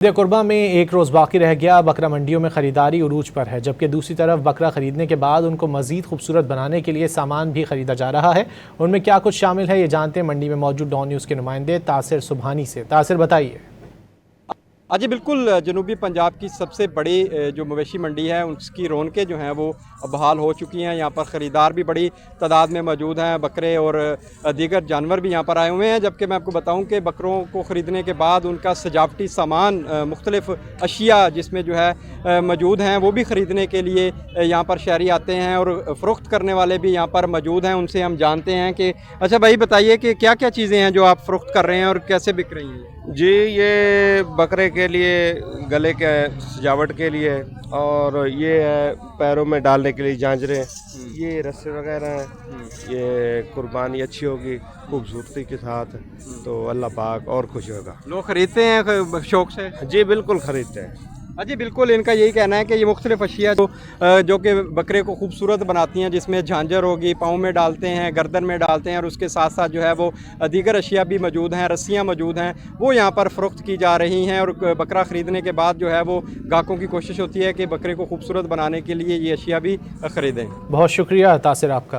कुर्बा में एक रोज़ बाकी रह गया। बकरा मंडियों में ख़रीदारी उरूज पर है, जबकि दूसरी तरफ बकरा ख़रीदने के बाद उनको मज़ीद खूबसूरत बनाने के लिए सामान भी ख़रीदा जा रहा है। उनमें क्या कुछ शामिल है, ये जानते हैं मंडी में मौजूद डॉन न्यूज़ के नुमाइंदे तासिर सुबहानी से। तासिर, बताइए। जी बिल्कुल, जनूबी पंजाब की सबसे बड़ी जो मवेशी मंडी है उसकी रौनकें जो हैं वो बहाल हो चुकी हैं। यहाँ पर ख़रीदार भी बड़ी तादाद में मौजूद हैं, बकरे और दीगर जानवर भी यहाँ पर आए हुए हैं। जबकि मैं आपको बताऊं कि बकरों को ख़रीदने के बाद उनका सजावटी सामान, मुख्तलिफ़ अशिया जिसमें जो है मौजूद हैं, वो भी ख़रीदने के लिए यहाँ पर शहरी आते हैं और फ़रोख्त करने वाले भी यहाँ पर मौजूद हैं। उनसे हम जानते हैं कि अच्छा भाई बताइए कि क्या क्या चीज़ें हैं जो आप फ़रोख्त कर रहे हैं और कैसे बिक रही हैं। जी, ये बकरे के लिए, गले के सजावट के लिए, और ये है पैरों में डालने के लिए झांझरें, ये रस्से वगैरह हैं। ये कुर्बानी अच्छी होगी खूबसूरती के साथ, तो अल्लाह पाक और खुश होगा। लोग ख़रीदते हैं शौक़ से? जी बिल्कुल ख़रीदते हैं। जी बिल्कुल, इनका यही कहना है कि ये मुख्तलिफ़ अशिया जो कि बकरे को खूबसूरत बनाती हैं, जिसमें झांझर होगी, पाँव में डालते हैं, गर्दन में डालते हैं, और उसके साथ साथ जो है वो दीगर अशिया भी मौजूद हैं, रस्सियाँ मौजूद हैं, वो यहाँ पर फ़रोख्त की जा रही हैं। और बकरा ख़रीदने के बाद जो है वो ग्राहकों की कोशिश होती है कि बकरे को खूबसूरत बनाने के लिए ये अशिया भी ख़रीदें। बहुत शुक्रिया तासिर आपका।